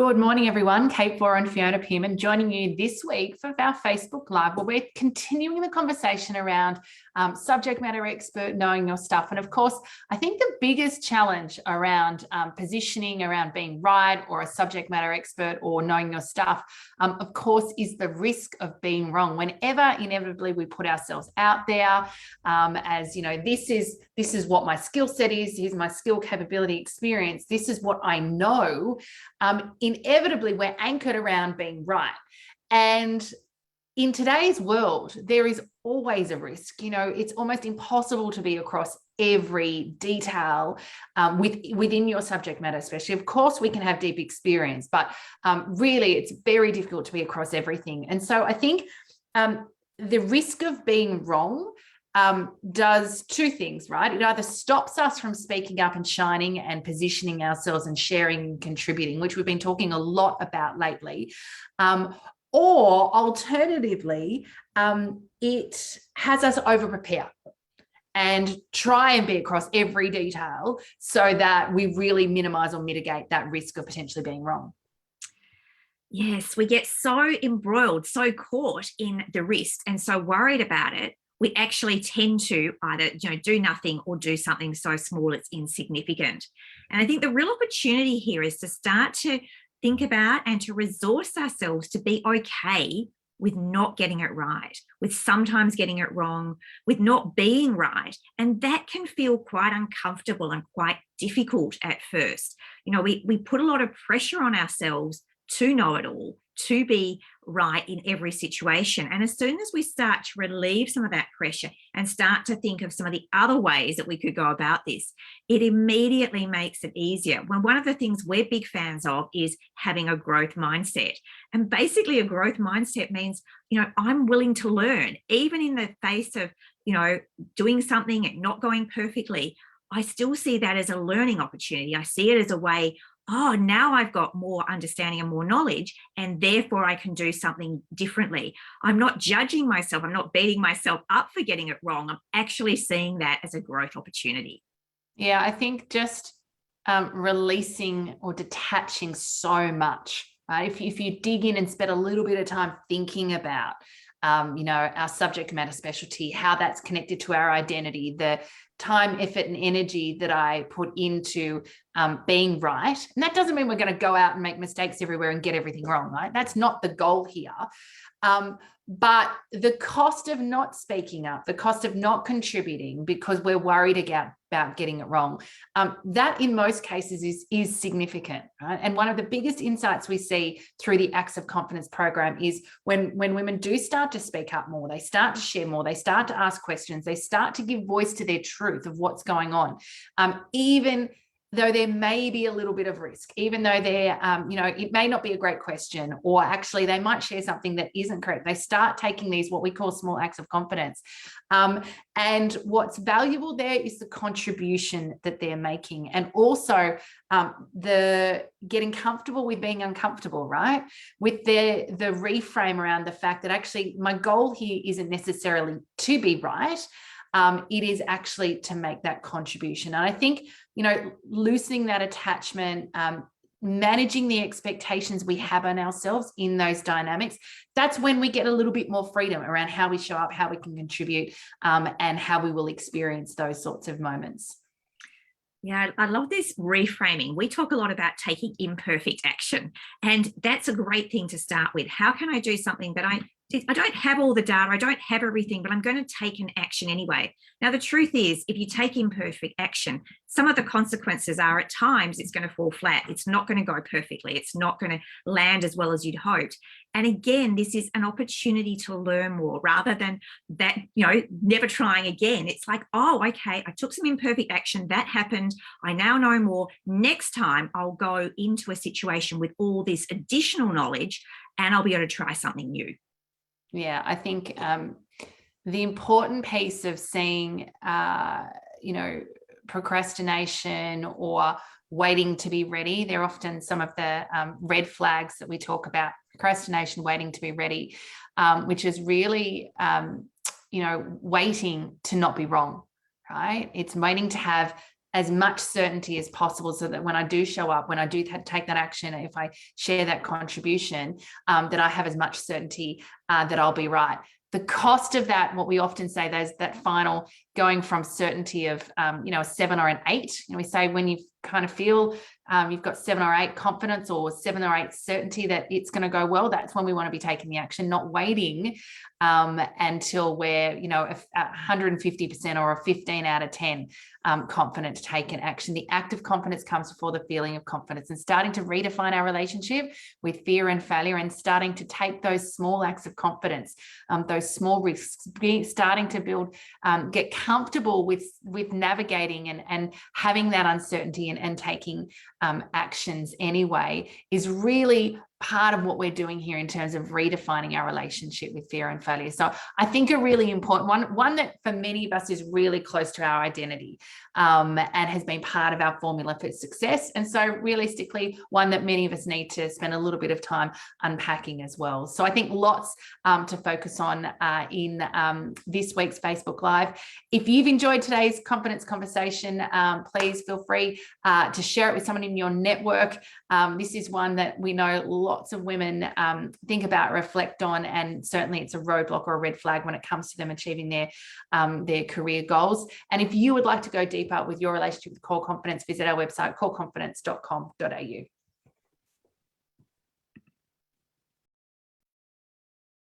Good morning, everyone. Kate and Fiona Pearman joining you this week for our Facebook Live, where we're continuing the conversation around subject matter expert, knowing your stuff. And of course, I think the biggest challenge around positioning, around being right or a subject matter expert or knowing your stuff, of course, is the risk of being wrong. Whenever inevitably we put ourselves out there as, you know, this is what my skill set is, here's my skill, capability, experience, this is what I know, inevitably we're anchored around being right. And in today's world, there is always a risk. You know, it's almost impossible to be across every detail within your subject matter, especially. Of course, we can have deep experience, but really it's very difficult to be across everything. And so I think the risk of being wrong does two things, right? It either stops us from speaking up and shining and positioning ourselves and sharing and contributing, which we've been talking a lot about lately, or alternatively, it has us over prepare and try and be across every detail so that we really minimize or mitigate that risk of potentially being wrong. Yes, we get so embroiled, so caught in the risk and so worried about it, we actually tend to either do nothing or do something so small it's insignificant. And I think the real opportunity here is to start to think about and to resource ourselves to be okay with not getting it right, with sometimes getting it wrong, with not being right. And that can feel quite uncomfortable and quite difficult at first. You know, we put a lot of pressure on ourselves to know it all, to be right in every situation. And as soon as we start to relieve some of that pressure and start to think of some of the other ways that we could go about this, it immediately makes it easier. When one of the things we're big fans of is having a growth mindset. And basically a growth mindset means, I'm willing to learn, even in the face of, doing something and not going perfectly. I still see that as a learning opportunity. I see it as a way, now I've got more understanding and more knowledge, and therefore I can do something differently. I'm not judging myself. I'm not beating myself up for getting it wrong. I'm actually seeing that as a growth opportunity. Yeah, I think just releasing or detaching so much, right? If you dig in and spend a little bit of time thinking about, our subject matter specialty, how that's connected to our identity, the time, effort, and energy that I put into being right. And that doesn't mean we're going to go out and make mistakes everywhere and get everything wrong, right? That's not the goal here. But the cost of not speaking up, the cost of not contributing because we're worried about getting it wrong, that in most cases is significant, right? And one of the biggest insights we see through the Acts of Confidence program is when women do start to speak up more, they start to share more, they start to ask questions, they start to give voice to their truth of what's going on, even though there may be a little bit of risk, even though it may not be a great question, or actually they might share something that isn't correct. They start taking these, what we call small acts of confidence. And what's valuable there is the contribution that they're making. And also the getting comfortable with being uncomfortable, right? With the reframe around the fact that actually my goal here isn't necessarily to be right. It is actually to make that contribution. And I think, loosening that attachment, managing the expectations we have on ourselves in those dynamics, that's when we get a little bit more freedom around how we show up, how we can contribute, and how we will experience those sorts of moments. Yeah, I love this reframing. We talk a lot about taking imperfect action, and that's a great thing to start with. How can I do something that I don't have all the data, I don't have everything, but I'm going to take an action anyway. Now, the truth is, if you take imperfect action, some of the consequences are at times it's going to fall flat. It's not going to go perfectly. It's not going to land as well as you'd hoped. And again, this is an opportunity to learn more rather than that, never trying again. It's like, okay, I took some imperfect action. That happened. I now know more. Next time I'll go into a situation with all this additional knowledge and I'll be able to try something new. Yeah, I think the important piece of seeing, procrastination or waiting to be ready, they're often some of the red flags that we talk about. Procrastination, waiting to be ready, which is really, waiting to not be wrong, right? It's waiting to have as much certainty as possible, so that when I do show up, when I do take that action, if I share that contribution, that I have as much certainty that I'll be right. The cost of that, what we often say, that final going from certainty of, a 7 or an 8. We say when you kind of feel you've got 7 or 8 confidence or 7 or 8 certainty that it's going to go well, that's when we want to be taking the action, not waiting until we're, 150% or a 15 out of 10 confident to take an action. The act of confidence comes before the feeling of confidence, and starting to redefine our relationship with fear and failure, and starting to take those small acts of confidence, those small risks, starting to build, get comfortable with navigating and having that uncertainty and taking actions anyway, is really part of what we're doing here in terms of redefining our relationship with fear and failure. So I think a really important one that for many of us is really close to our identity, and has been part of our formula for success. And so realistically, one that many of us need to spend a little bit of time unpacking as well. So I think lots to focus on in this week's Facebook Live. If you've enjoyed today's confidence conversation, please feel free to share it with someone in your network. This is one that we know lots of women think about, reflect on, and certainly it's a roadblock or a red flag when it comes to them achieving their career goals. And if you would like to go deeper with your relationship with core confidence, visit our website, coreconfidence.com.au.